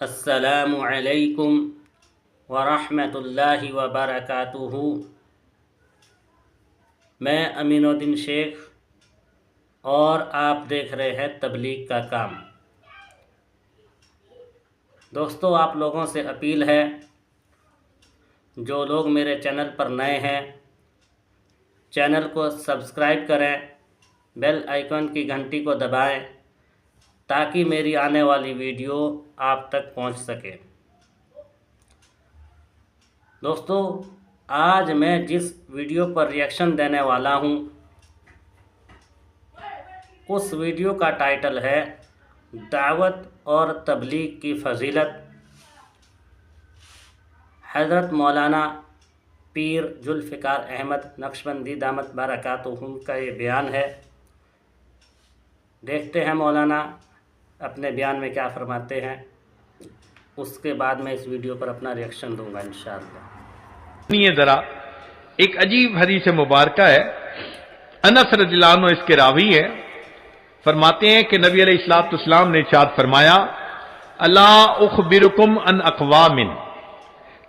السلام علیکم ورحمۃ اللہ وبرکاتہ۔ میں امین الدین شیخ اور آپ دیکھ رہے ہیں تبلیغ کا کام۔ دوستو، آپ لوگوں سے اپیل ہے، جو لوگ میرے چینل پر نئے ہیں چینل کو سبسکرائب کریں، بیل آئیکن کی گھنٹی کو دبائیں تاکہ میری آنے والی ویڈیو آپ تک پہنچ سکے۔ دوستو، آج میں جس ویڈیو پر ریئیکشن دینے والا ہوں اس ویڈیو کا ٹائٹل ہے دعوت اور تبلیغ کی فضیلت۔ حضرت مولانا پیر ذوالفقار احمد نقشبندی دامت برکاتہم کا یہ بیان ہے۔ دیکھتے ہیں مولانا اپنے بیان میں کیا فرماتے ہیں، اس کے بعد میں اس ویڈیو پر اپنا ریئیکشن دوں گا انشاءاللہ۔ ذرا ایک عجیب حدیث مبارکہ ہے، انس رضی اللہ عنہ اس کے راوی ہے، فرماتے ہیں کہ نبی علیہ الصلوۃ والسلام نے ارشاد فرمایا، الا اخبرکم ان اقوام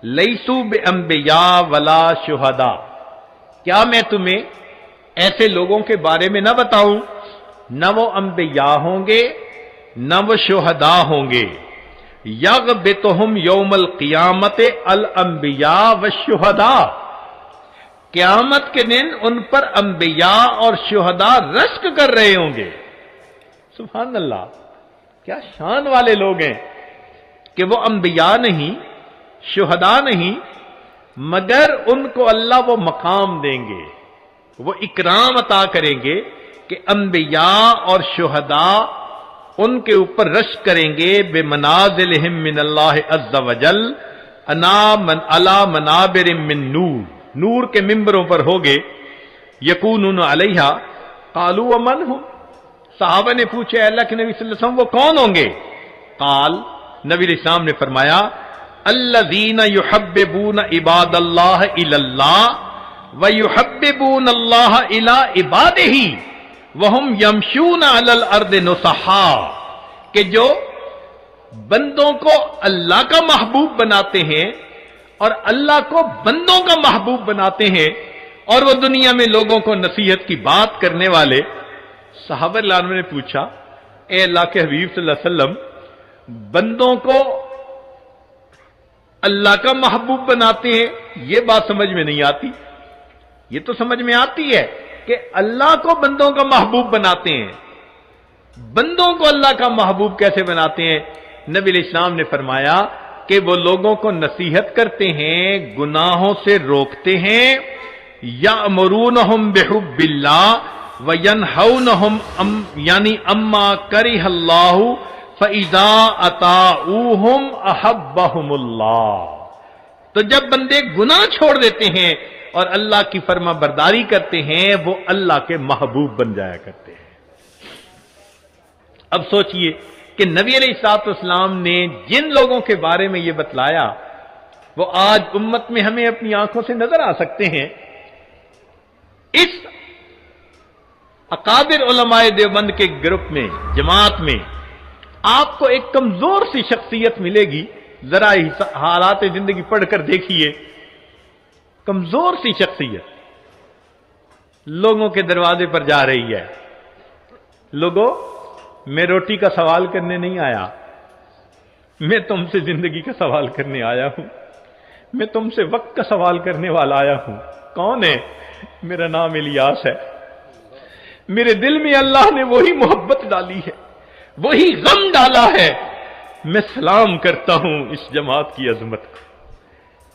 لیسوا بانبیاء ولا شہداء، کیا میں تمہیں ایسے لوگوں کے بارے میں نہ بتاؤں نہ وہ انبیاء ہوں گے نہ وہ شہداء ہوں گے، یغبطہم یوم القیامت الانبیاء والشہداء، قیامت کے دن ان پر انبیاء اور شہداء رشک کر رہے ہوں گے۔ سبحان اللہ، کیا شان والے لوگ ہیں کہ وہ انبیاء نہیں، شہداء نہیں، مگر ان کو اللہ وہ مقام دیں گے، وہ اکرام عطا کریں گے کہ انبیاء اور شہداء ان کے اوپر رشک کریں گے بے منازلہم من اللہ عز وجل علی منابر من نور، نور کے ممبروں پر ہوگے، یکونون علیہا، قالوا ومن ہم، صحابہ نے پوچھے اللہ کے نبی صلی اللہ علیہ وسلم وہ کون ہوں گے؟ قال، نبی علیہ السلام نے فرمایا، الذین یحببون عباد اللہ الی اللہ ویحببون اللہ الی عبادہ وہم یمشون علی الارض نصحا، کہ جو بندوں کو اللہ کا محبوب بناتے ہیں اور اللہ کو بندوں کا محبوب بناتے ہیں، اور وہ دنیا میں لوگوں کو نصیحت کی بات کرنے والے۔ صحابہ اللہ عنہ نے پوچھا، اے اللہ کے حبیب صلی اللہ علیہ وسلم، بندوں کو اللہ کا محبوب بناتے ہیں، یہ بات سمجھ میں نہیں آتی۔ یہ تو سمجھ میں آتی ہے کہ اللہ کو بندوں کا محبوب بناتے ہیں، بندوں کو اللہ کا محبوب کیسے بناتے ہیں؟ نبی علیہ السلام نے فرمایا کہ وہ لوگوں کو نصیحت کرتے ہیں، گناہوں سے روکتے ہیں، یأمرونہم بحب اللہ وینہونہم یعنی اما کرہ اللہ فاذا اطاعوہم احبہم اللہ۔ تو جب بندے گناہ چھوڑ دیتے ہیں اور اللہ کی فرما برداری کرتے ہیں، وہ اللہ کے محبوب بن جایا کرتے ہیں۔ اب سوچئے کہ نبی علیہ الصلوۃ والسلام نے جن لوگوں کے بارے میں یہ بتلایا وہ آج امت میں ہمیں اپنی آنکھوں سے نظر آ سکتے ہیں۔ اس اکابر علماء دیوبند کے گروپ میں، جماعت میں آپ کو ایک کمزور سی شخصیت ملے گی، ذرا حالات زندگی پڑھ کر دیکھیے، کمزور سی شخصیت لوگوں کے دروازے پر جا رہی ہے، لوگوں میں روٹی کا سوال کرنے نہیں آیا، میں تم سے زندگی کا سوال کرنے آیا ہوں، میں تم سے وقت کا سوال کرنے والا آیا ہوں۔ کون ہے؟ میرا نام الیاس ہے، میرے دل میں اللہ نے وہی محبت ڈالی ہے، وہی غم ڈالا ہے۔ میں سلام کرتا ہوں اس جماعت کی عظمت کو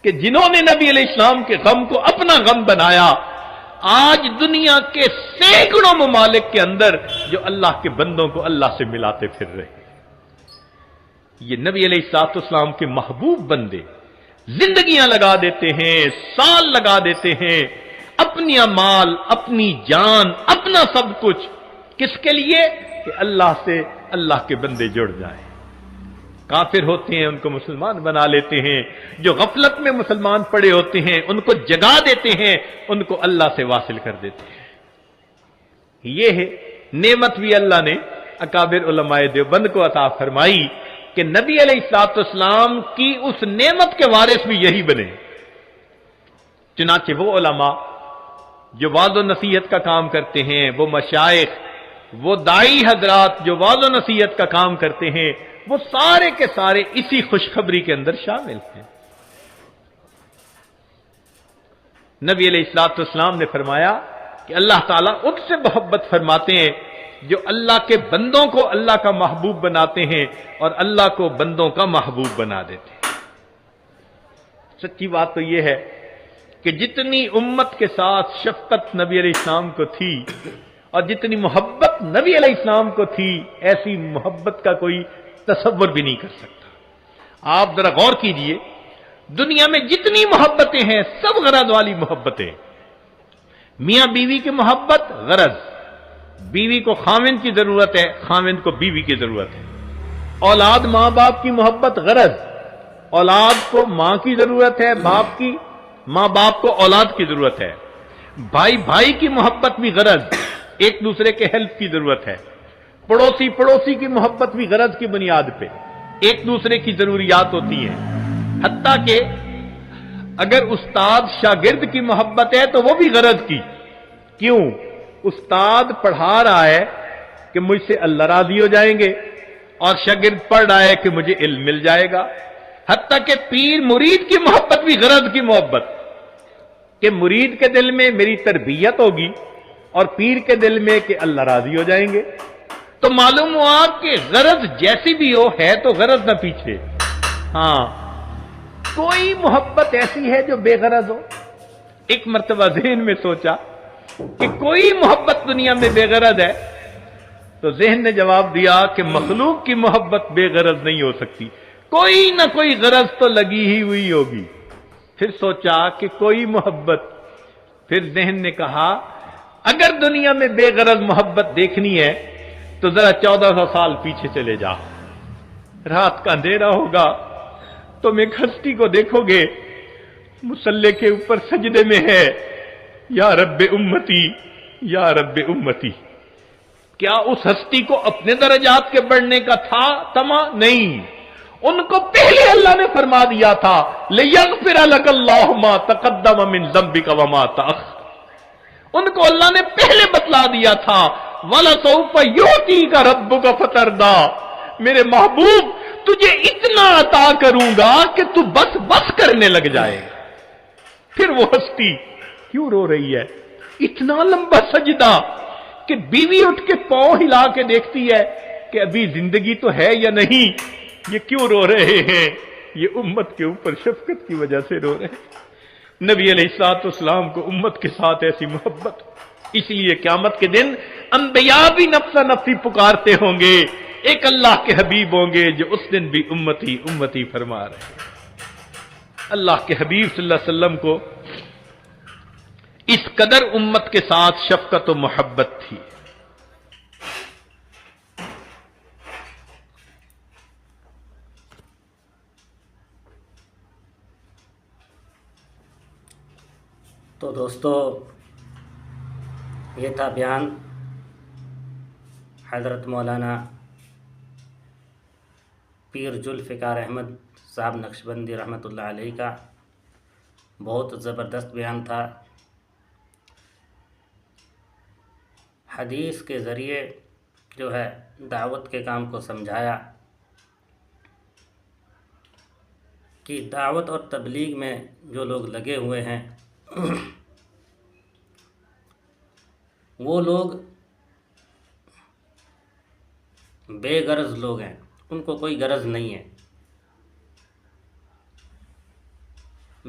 کہ جنہوں نے نبی علیہ السلام کے غم کو اپنا غم بنایا، آج دنیا کے سینکڑوں ممالک کے اندر جو اللہ کے بندوں کو اللہ سے ملاتے پھر رہے ہیں، یہ نبی علیہ الصلوۃ والسلام کے محبوب بندے زندگیاں لگا دیتے ہیں، سال لگا دیتے ہیں، اپنی مال، اپنی جان، اپنا سب کچھ، کس کے لیے؟ کہ اللہ سے اللہ کے بندے جڑ جائیں۔ کافر ہوتے ہیں ان کو مسلمان بنا لیتے ہیں، جو غفلت میں مسلمان پڑے ہوتے ہیں ان کو جگا دیتے ہیں، ان کو اللہ سے واصل کر دیتے ہیں۔ یہ ہے نعمت بھی اللہ نے اکابر علماء دیوبند کو عطا فرمائی کہ کہ نبی علیہ السلام کی اس نعمت کے وارث بھی یہی بنے۔ چنانچہ وہ علماء جو وعظ و نصیحت کا کام کرتے ہیں، وہ مشائخ، وہ داعی حضرات جو وعظ و نصیحت کا کام کرتے ہیں، وہ سارے کے سارے اسی خوشخبری کے اندر شامل ہیں۔ نبی علیہ السلام نے فرمایا کہ اللہ تعالیٰ ان سے محبت فرماتے ہیں جو اللہ کے بندوں کو اللہ کا محبوب بناتے ہیں اور اللہ کو بندوں کا محبوب بنا دیتے ہیں۔ سچی بات تو یہ ہے کہ جتنی امت کے ساتھ شفقت نبی علیہ السلام کو تھی اور جتنی محبت نبی علیہ السلام کو تھی، ایسی محبت کا کوئی تصور بھی نہیں کر سکتا۔ آپ ذرا غور کیجئے، دنیا میں جتنی محبتیں ہیں سب غرض والی محبتیں۔ میاں بیوی کی محبت غرض، بیوی کو خاوند کی ضرورت ہے، خاوند کو بیوی کی ضرورت ہے۔ اولاد ماں باپ کی محبت غرض، اولاد کو ماں کی ضرورت ہے، باپ کی، ماں باپ کو اولاد کی ضرورت ہے۔ بھائی بھائی کی محبت بھی غرض، ایک دوسرے کے ہیلپ کی ضرورت ہے۔ پڑوسی پڑوسی کی محبت بھی غرض کی بنیاد پہ، ایک دوسرے کی ضروریات ہوتی ہیں۔ حتیٰ کہ اگر استاد شاگرد کی محبت ہے تو وہ بھی غرض کی۔ کیوں؟ استاد پڑھا رہا ہے کہ مجھ سے اللہ راضی ہو جائیں گے، اور شاگرد پڑھ رہا ہے کہ مجھے علم مل جائے گا۔ حتیٰ کہ پیر مرید کی محبت بھی غرض کی محبت، کہ مرید کے دل میں میری تربیت ہوگی اور پیر کے دل میں کہ اللہ راضی ہو جائیں گے۔ تو معلوم ہوا کہ غرض جیسی بھی ہو ہے تو غرض نہ پیچھے۔ ہاں، کوئی محبت ایسی ہے جو بے غرض ہو؟ ایک مرتبہ ذہن میں سوچا کہ کوئی محبت دنیا میں بے غرض ہے، تو ذہن نے جواب دیا کہ مخلوق کی محبت بے غرض نہیں ہو سکتی، کوئی نہ کوئی غرض تو لگی ہی ہوئی ہوگی۔ پھر سوچا کہ کوئی محبت، پھر ذہن نے کہا اگر دنیا میں بے غرض محبت دیکھنی ہے تو ذرا 1400 سال پیچھے چلے جا۔ رات کا اندھیرا ہوگا، تم ایک ہستی کو دیکھو گے مصلی کے اوپر سجدے میں ہے، یا رب امتی یا رب امتی۔ کیا اس ہستی کو اپنے درجات کے بڑھنے کا تھا تما؟ نہیں، ان کو پہلے اللہ نے فرما دیا تھا لِيَغْفِرَ لَكَ اللَّهُ مَا تَقَدَّمَ مِن ذَنبِكَ وَمَا تَأَخَّرَ۔ ان کو اللہ نے پہلے بتلا دیا تھا وَلَسَوْفَ يُعْطِيكَ رَبُّكَ فَتَرْضَىٰ، میرے محبوب تجھے اتنا عطا کروں گا کہ تو بس بس کرنے لگ جائے۔ پھر وہ ہستی کیوں رو رہی ہے؟ اتنا لمبا سجدہ کہ بیوی اٹھ کے پاؤں ہلا کے دیکھتی ہے کہ ابھی زندگی تو ہے یا نہیں۔ یہ کیوں رو رہے ہیں؟ یہ امت کے اوپر شفقت کی وجہ سے رو رہے ہیں۔ نبی علیہ السلام کو امت کے ساتھ ایسی محبت، اس لیے قیامت کے دن انبیاء بھی نفسا نفسی پکارتے ہوں گے، ایک اللہ کے حبیب ہوں گے جو اس دن بھی امتی امتی فرما رہے ہیں۔ اللہ کے حبیب صلی اللہ علیہ وسلم کو اس قدر امت کے ساتھ شفقت و محبت تھی۔ تو دوستو، یہ تھا بیان حضرت مولانا پیر ذوالفقار احمد صاحب نقشبندی رحمۃ اللہ علیہ کا۔ بہت زبردست بیان تھا، حدیث کے ذریعے جو ہے دعوت کے کام کو سمجھایا کہ دعوت اور تبلیغ میں جو لوگ لگے ہوئے ہیں وہ لوگ بے غرض لوگ ہیں، ان کو کوئی غرض نہیں ہے،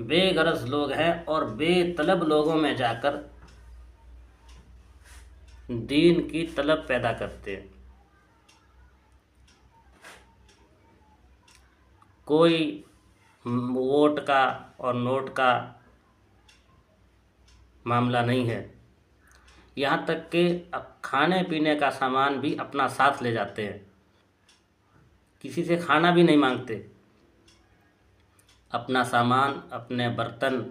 بے غرض لوگ ہیں اور بے طلب لوگوں میں جا کر دین کی طلب پیدا کرتے ہیں۔ کوئی ووٹ کا اور نوٹ کا معاملہ نہیں ہے، یہاں تک کہ کھانے پینے کا سامان بھی اپنا ساتھ لے جاتے ہیں، کسی سے کھانا بھی نہیں مانگتے، اپنا سامان، اپنے برتن،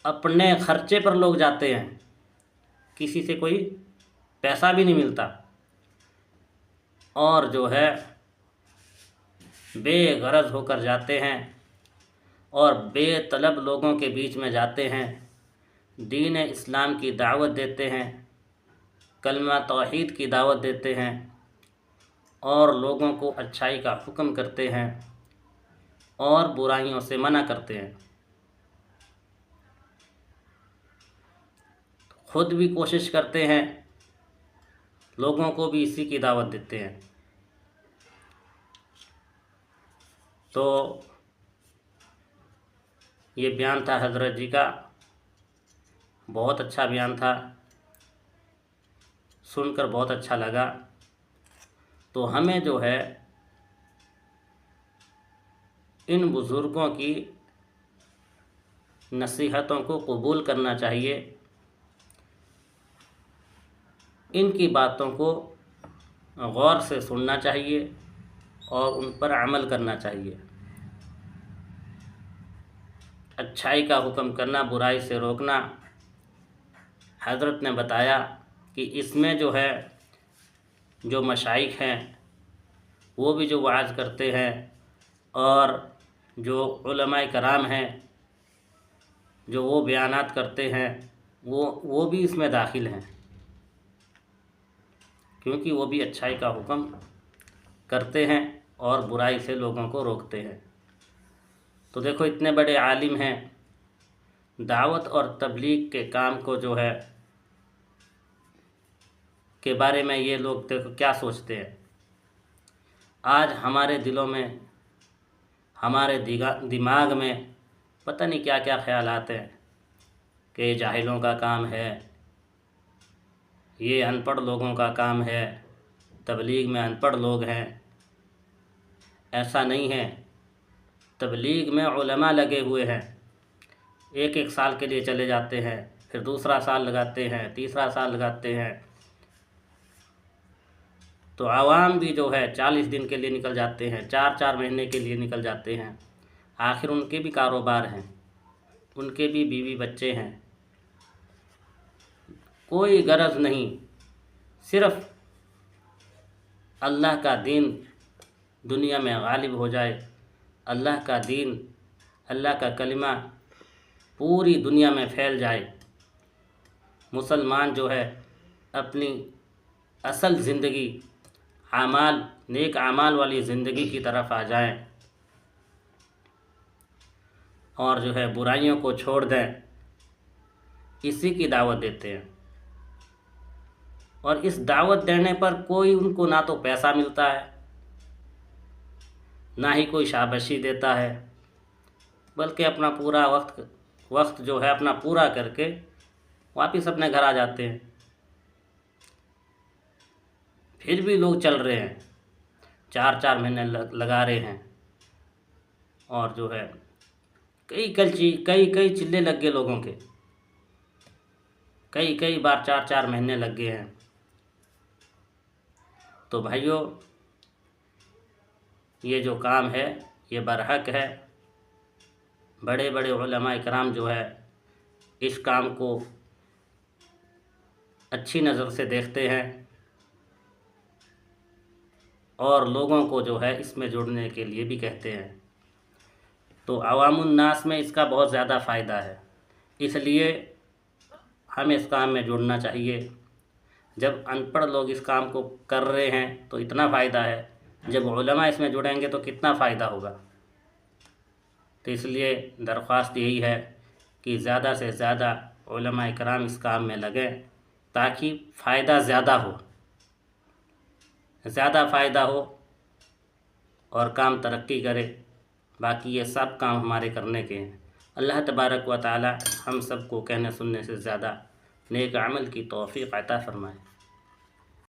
اپنے خرچے پر لوگ جاتے ہیں، کسی سے کوئی پیسہ بھی نہیں ملتا، اور جو ہے بے غرض ہو کر جاتے ہیں اور بے طلب لوگوں کے بیچ میں جاتے ہیں، دین اسلام کی دعوت دیتے ہیں، کلمہ توحید کی دعوت دیتے ہیں اور لوگوں کو اچھائی کا حکم کرتے ہیں اور برائیوں سے منع کرتے ہیں، خود بھی کوشش کرتے ہیں، لوگوں کو بھی اسی کی دعوت دیتے ہیں۔ تو یہ بیان تھا حضرت جی کا، بہت اچھا بیان تھا، سن کر بہت اچھا لگا۔ تو ہمیں جو ہے ان بزرگوں کی نصیحتوں کو قبول کرنا چاہیے، ان کی باتوں کو غور سے سننا چاہیے اور ان پر عمل کرنا چاہیے، اچھائی کا حکم کرنا، برائی سے روکنا۔ حضرت نے بتایا کہ اس میں جو ہے جو مشائخ ہیں وہ بھی جو وعظ کرتے ہیں اور جو علماء کرام ہیں جو وہ بیانات کرتے ہیں وہ بھی اس میں داخل ہیں، کیونکہ وہ بھی اچھائی کا حکم کرتے ہیں اور برائی سے لوگوں کو روکتے ہیں۔ تو دیکھو اتنے بڑے عالم ہیں، دعوت اور تبلیغ کے کام کو جو ہے کے بارے میں یہ لوگ دیکھو کیا سوچتے ہیں۔ آج ہمارے دلوں میں، ہمارے دماغ میں پتہ نہیں کیا کیا خیالات ہیں کہ یہ جاہلوں کا کام ہے، یہ ان پڑھ لوگوں کا کام ہے، تبلیغ میں ان پڑھ لوگ ہیں۔ ایسا نہیں ہے، تبلیغ میں علماء لگے ہوئے ہیں، ایک ایک سال کے لیے چلے جاتے ہیں، پھر دوسرا سال لگاتے ہیں، تیسرا سال لگاتے ہیں۔ تو عوام بھی جو ہے 40 دن کے لیے نکل جاتے ہیں، 4 مہینے کے لیے نکل جاتے ہیں، آخر ان کے بھی کاروبار ہیں، ان کے بھی بیوی بچے ہیں، کوئی غرض نہیں، صرف اللہ کا دین دنیا میں غالب ہو جائے، اللہ کا دین، اللہ کا کلمہ پوری دنیا میں پھیل جائے، مسلمان جو ہے اپنی اصل زندگی نیک اعمال والی زندگی کی طرف آ جائیں اور جو ہے برائیوں کو چھوڑ دیں، اسی کی دعوت دیتے ہیں۔ اور اس دعوت دینے پر کوئی ان کو نہ تو پیسہ ملتا ہے، نہ ہی کوئی شاباشی دیتا ہے، بلکہ اپنا پورا وقت جو ہے اپنا پورا کر کے واپس اپنے گھر آ جاتے ہیں۔ پھر بھی لوگ چل رہے ہیں، 4 مہینے لگا رہے ہیں، اور جو ہے کئی چلے لگ گئے لوگوں کے، کئی بار 4 مہینے لگ گئے ہیں۔ تو بھائیو، یہ جو کام ہے یہ برحق ہے، بڑے بڑے علماء کرام جو ہے اس کام کو اچھی نظر سے دیکھتے ہیں اور لوگوں کو جو ہے اس میں جڑنے کے لیے بھی کہتے ہیں۔ تو عوام الناس میں اس کا بہت زیادہ فائدہ ہے، اس لیے ہمیں اس کام میں جڑنا چاہیے۔ جب ان پڑھ لوگ اس کام کو کر رہے ہیں تو اتنا فائدہ ہے، جب علماء اس میں جڑیں گے تو کتنا فائدہ ہوگا۔ تو اس لیے درخواست یہی ہے کہ زیادہ سے زیادہ علماء کرام اس کام میں لگیں تاکہ فائدہ زیادہ ہو اور کام ترقی کرے۔ باقی یہ سب کام ہمارے کرنے کے ہیں۔ اللہ تبارک و تعالی ہم سب کو کہنے سننے سے زیادہ نیک عمل کی توفیق عطا فرمائے۔